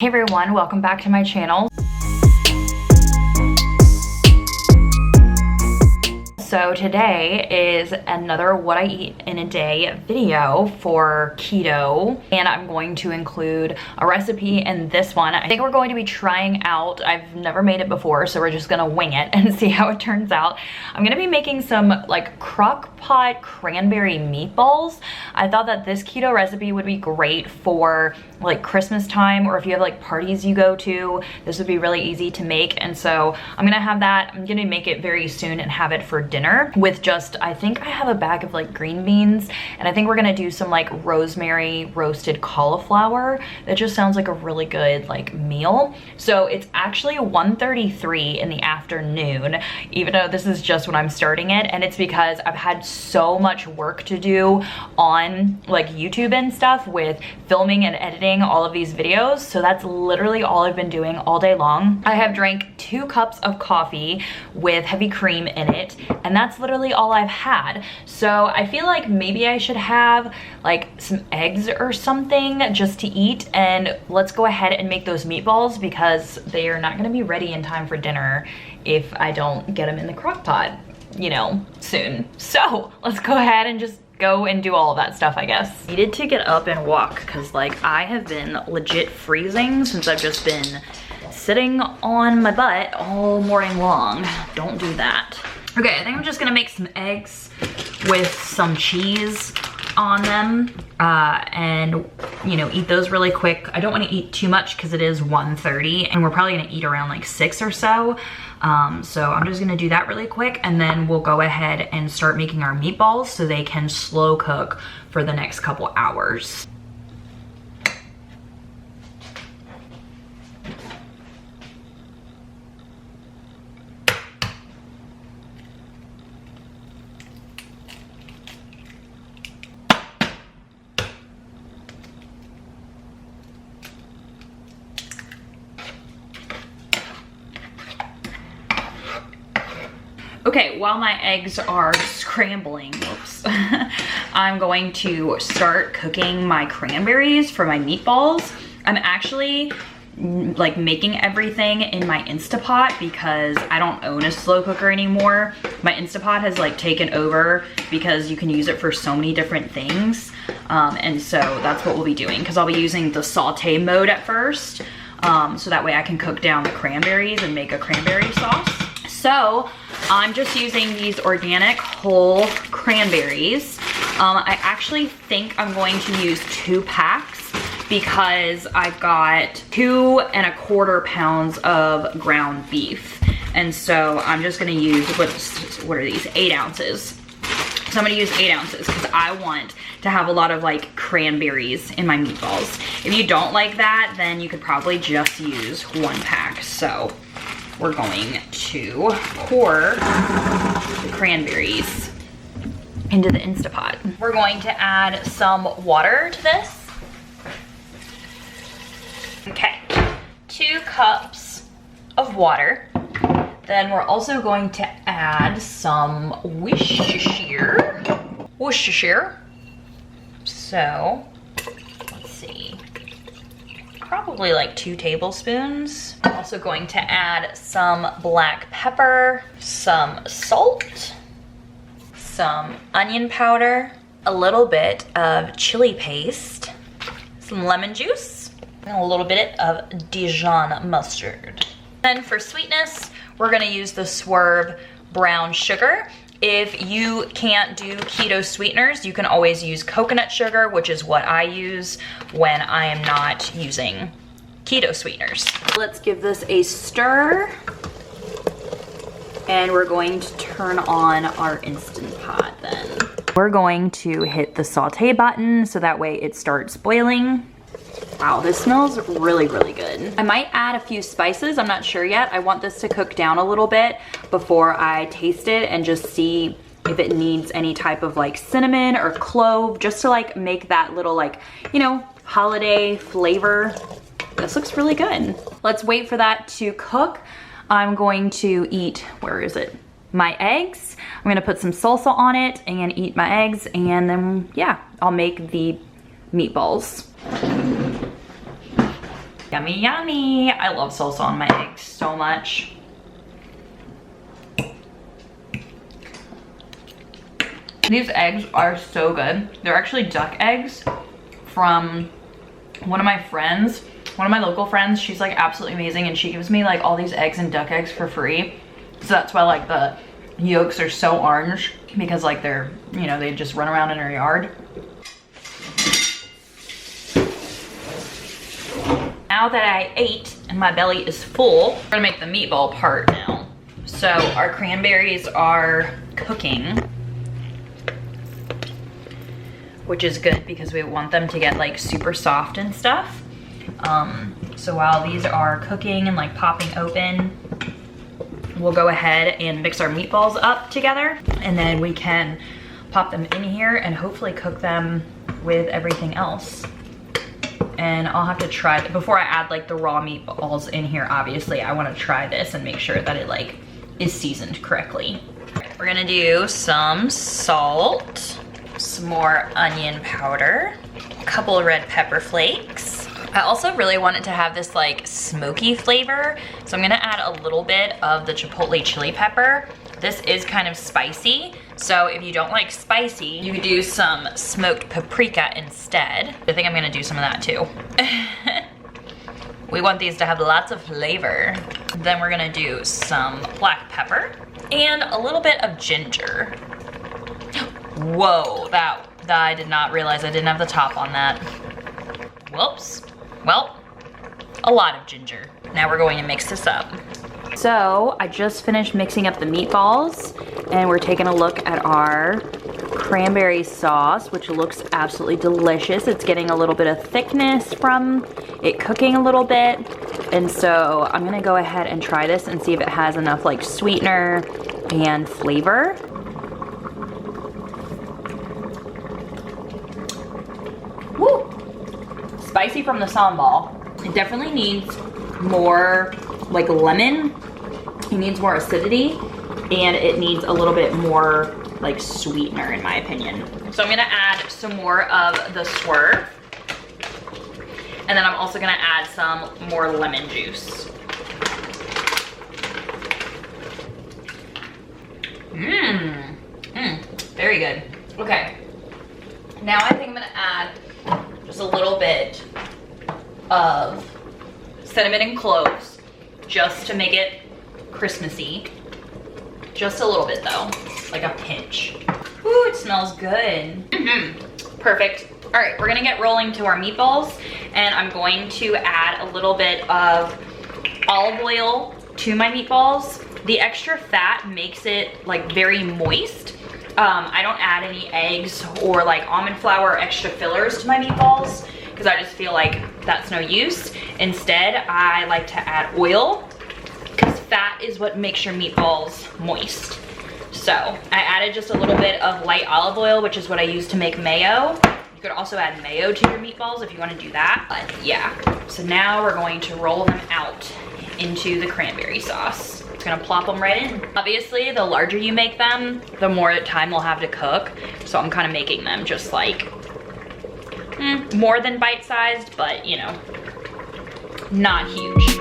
Hey everyone, welcome back to my channel. So today is another what I eat in a day video for keto, and I'm going to include a recipe in this one. I think we're going to be trying out, I've never made it before, so we're just gonna wing it and see how it turns out. I'm gonna be making some like crock pot cranberry meatballs. I thought that this keto recipe would be great for like Christmas time, or if you have like parties you go to, this would be really easy to make. And so I'm gonna have that. I'm gonna make it very soon and have it for dinner with just, I think I have a bag of like green beans, and I think we're gonna do some like rosemary roasted cauliflower. That just sounds like a really good like meal. So it's actually 1:33 in the afternoon, even though this is just when I'm starting it, and it's because I've had so much work to do on like YouTube and stuff with filming and editing all of these videos. So that's literally all I've been doing all day long. I have drank 2 cups of coffee with heavy cream in it, and that's literally all I've had. So I feel like maybe I should have like some eggs or something just to eat, and let's go ahead and make those meatballs because they are not gonna be ready in time for dinner if I don't get them in the crock pot, you know, soon. So let's go ahead and just go and do all of that stuff, I guess. Needed to get up and walk because like I have been legit freezing since I've just been sitting on my butt all morning long. Don't do that. Okay, I think I'm just gonna make some eggs with some cheese on them and you know, eat those really quick. I don't want to eat too much because it is 1:30 and we're probably gonna eat around like 6 or so. So I'm just gonna do that really quick, and then we'll go ahead and start making our meatballs so they can slow cook for the next couple hours. Okay, while my eggs are scrambling, whoops, I'm going to start cooking my cranberries for my meatballs. I'm actually like making everything in my Instapot because I don't own a slow cooker anymore. My Instapot has like taken over because you can use it for so many different things. And so that's what we'll be doing, because I'll be using the saute mode at first. So that way I can cook down the cranberries and make a cranberry sauce. So I'm just using these organic whole cranberries. I actually think I'm going to use 2 packs because I've got 2¼ pounds of ground beef. And so I'm just gonna use, what are these, 8 ounces. So I'm gonna use 8 ounces because I want to have a lot of like cranberries in my meatballs. If you don't like that, then you could probably just use 1 pack. So we're going to pour the cranberries into the Instapot. We're going to add some water to this. Okay, 2 cups of water. Then we're also going to add some Worcestershire. So, let's see, probably like 2 tablespoons. I'm also going to add some black pepper, some salt, some onion powder, a little bit of chili paste, some lemon juice, and a little bit of Dijon mustard. Then for sweetness, we're gonna use the Swerve brown sugar. If you can't do keto sweeteners, you can always use coconut sugar, which is what I use when I am not using keto sweeteners. Let's give this a stir. And we're going to turn on our Instant Pot then. We're going to hit the saute button so that way it starts boiling. Wow, this smells really, really good. I might add a few spices, I'm not sure yet. I want this to cook down a little bit before I taste it and just see if it needs any type of like cinnamon or clove, just to like make that little like, you know, holiday flavor. This looks really good. Let's wait for that to cook. I'm going to eat, where is it? My eggs. I'm gonna put some salsa on it and eat my eggs, and then yeah, I'll make the meatballs. Yummy, yummy. I love salsa on my eggs so much. These eggs are so good. They're actually duck eggs from one of my friends, one of my local friends. She's like absolutely amazing, and she gives me like all these eggs and duck eggs for free. So that's why like the yolks are so orange, because like they're, you know, they just run around in her yard. Now that I ate and my belly is full, we're gonna make the meatball part now. So our cranberries are cooking, which is good because we want them to get like super soft and stuff. So while these are cooking and like popping open, we'll go ahead and mix our meatballs up together, and then we can pop them in here and hopefully cook them with everything else. And I'll have to try that before I add like the raw meatballs in here. Obviously I want to try this and make sure that it like is seasoned correctly. We're gonna do some salt, some more onion powder, a couple of red pepper flakes. I also really want it to have this like smoky flavor, so I'm gonna add a little bit of the chipotle chili pepper. This is kind of spicy, so if you don't like spicy, you could do some smoked paprika instead. I think I'm gonna do some of that too. We want these to have lots of flavor. Then we're gonna do some black pepper and a little bit of ginger. Whoa, that I did not realize I didn't have the top on that. Whoops. Well, a lot of ginger. Now we're going to mix this up. So I just finished mixing up the meatballs, and we're taking a look at our cranberry sauce, which looks absolutely delicious. It's getting a little bit of thickness from it cooking a little bit. And so I'm gonna go ahead and try this and see if it has enough like sweetener and flavor. Woo! Spicy from the sambal. It definitely needs more like lemon. It needs more acidity, and it needs a little bit more like sweetener in my opinion. So I'm gonna add some more of the swerve, and then I'm also gonna add some more lemon juice. Very good. Okay, now I think I'm gonna add just a little bit of cinnamon and cloves just to make it Christmassy. Just a little bit though, like a pinch. Ooh, it smells good. Perfect. All right, we're gonna get rolling to our meatballs, and I'm going to add a little bit of olive oil to my meatballs. The extra fat makes it like very moist. I don't add any eggs or like almond flour or extra fillers to my meatballs because I just feel like that's no use. Instead, I like to add oil because fat is what makes your meatballs moist. So I added just a little bit of light olive oil, which is what I use to make mayo. You could also add mayo to your meatballs if you want to do that. But yeah, so now we're going to roll them out into the cranberry sauce. It's gonna plop them right in. Obviously, the larger you make them, the more time they'll have to cook. So I'm kind of making them just like more than bite-sized, but you know, not huge.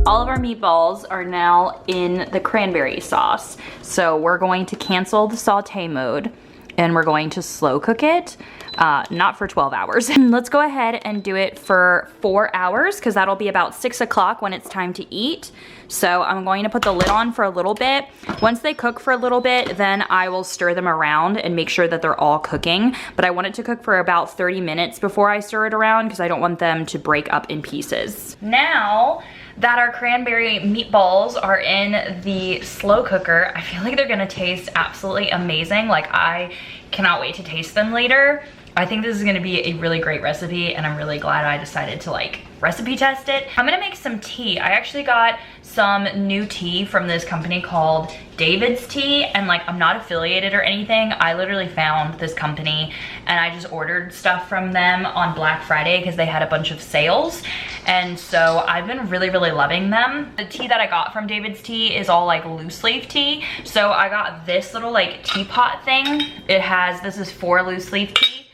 All of our meatballs are now in the cranberry sauce. So we're going to cancel the saute mode and we're going to slow cook it, not for 12 hours. Let's go ahead and do it for 4 hours because that'll be about 6 o'clock when it's time to eat. So I'm going to put the lid on for a little bit. Once they cook for a little bit, then I will stir them around and make sure that they're all cooking. But I want it to cook for about 30 minutes before I stir it around because I don't want them to break up in pieces. Now that our cranberry meatballs are in the slow cooker, I feel like they're gonna taste absolutely amazing. Like I cannot wait to taste them later. I think this is gonna be a really great recipe and I'm really glad I decided to like recipe test it. I'm gonna make some tea. I actually got some new tea from this company called David's Tea, and like I'm not affiliated or anything. I literally found this company and I just ordered stuff from them on Black Friday because they had a bunch of sales, and so I've been really loving them. The tea that I got from David's Tea is all like loose leaf tea, so I got this little like teapot thing. This is 4 loose leaf tea.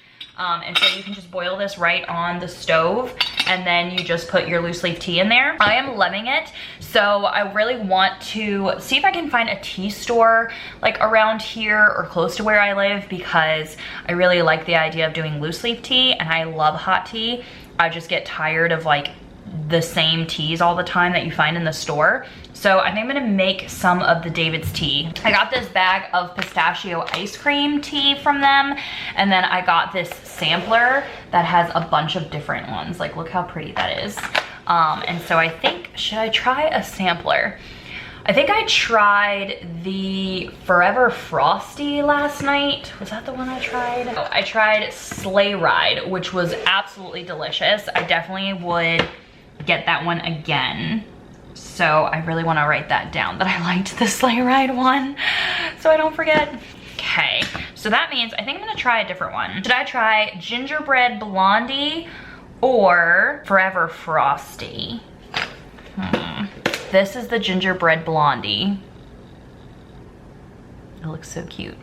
And so you can just boil this right on the stove, and then you just put your loose leaf tea in there. I am loving it, so I really want to see if I can find a tea store like around here or close to where I live, because I really like the idea of doing loose leaf tea, and I love hot tea. I just get tired of like the same teas all the time that you find in the store. So I think I'm gonna make some of the David's tea. I got this bag of pistachio ice cream tea from them, and then I got this sampler that has a bunch of different ones. Like, look how pretty that is. And so I think, should I try a sampler? I think I tried the Forever Frosty last night. Was that the one I tried? Oh, I tried Sleigh Ride, which was absolutely delicious. I definitely would get that one again. So I really want to write that down, that I liked the Sleigh Ride one, so I don't forget. Okay, so that means I think I'm gonna try a different one. Should I try Gingerbread Blondie or Forever Frosty? This is the Gingerbread Blondie. It looks so cute.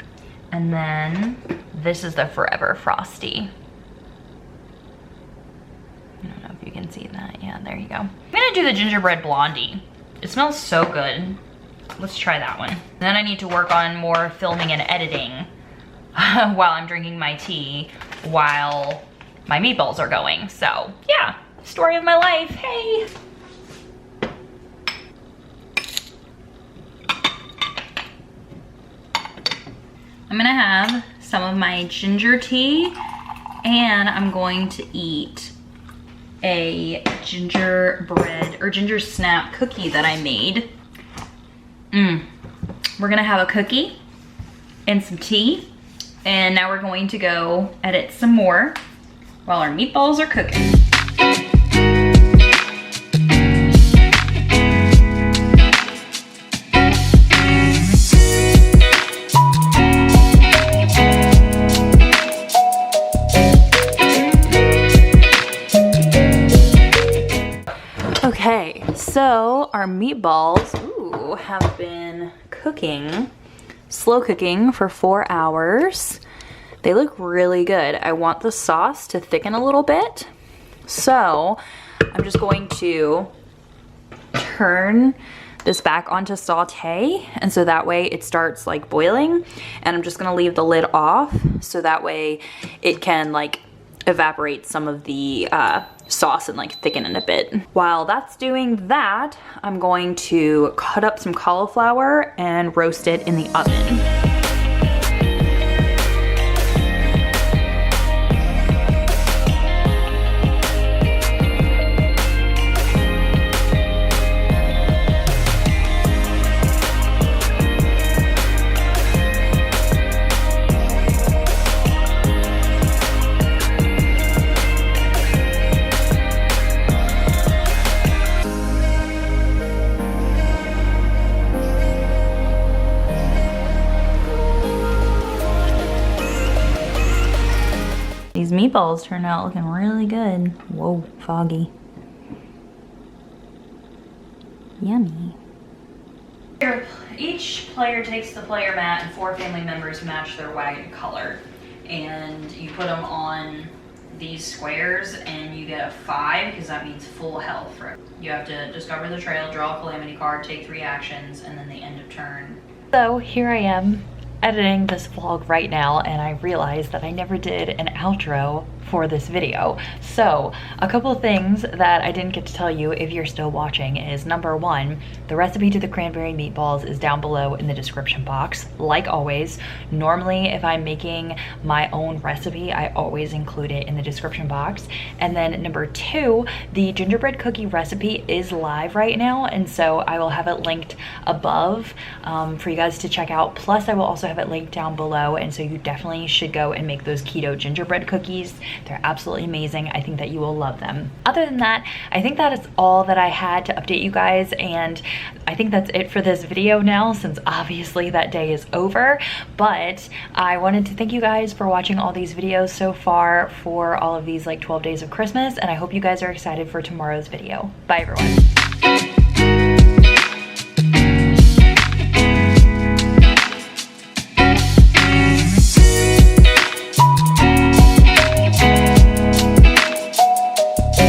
And then this is the Forever Frosty. I don't know if you can see that. Yeah, there you go. I'm gonna do the Gingerbread Blondie. It smells so good. Let's try that one. Then I need to work on more filming and editing while I'm drinking my tea, while my meatballs are going. So yeah, story of my life, hey. I'm gonna have some of my ginger tea, and I'm going to eat a gingerbread or ginger snap cookie that I made. We're gonna have a cookie and some tea, and now we're going to go edit some more while our meatballs are cooking. Okay, so our meatballs have been cooking, slow cooking for 4 hours. They look really good. I want the sauce to thicken a little bit, so I'm just going to turn this back onto saute, and so that way it starts like boiling, and I'm just gonna leave the lid off so that way it can like evaporate some of the sauce and like thicken it a bit. While that's doing that, I'm going to cut up some cauliflower and roast it in the oven. These meatballs turned out looking really good. Whoa, foggy. Yummy. Each player takes the player mat and 4 family members match their wagon color. And you put them on these squares and you get a 5 because that means full health. You have to discover the trail, draw a calamity card, take 3 actions, and then the end of turn. So here I am editing this vlog right now, and I realized that I never did an outro for this video. So a couple of things that I didn't get to tell you if you're still watching is, number 1, the recipe to the cranberry meatballs is down below in the description box. Like always, normally if I'm making my own recipe, I always include it in the description box. And then number 2, the gingerbread cookie recipe is live right now, and so I will have it linked above for you guys to check out. Plus I will also have it linked down below, and so you definitely should go and make those keto gingerbread cookies. They're absolutely amazing. I think that you will love them. Other than that, I think that is all that I had to update you guys, and I think that's it for this video now, since obviously that day is over. But I wanted to thank you guys for watching all these videos so far for all of these like 12 days of Christmas, and I hope you guys are excited for tomorrow's video. Bye everyone.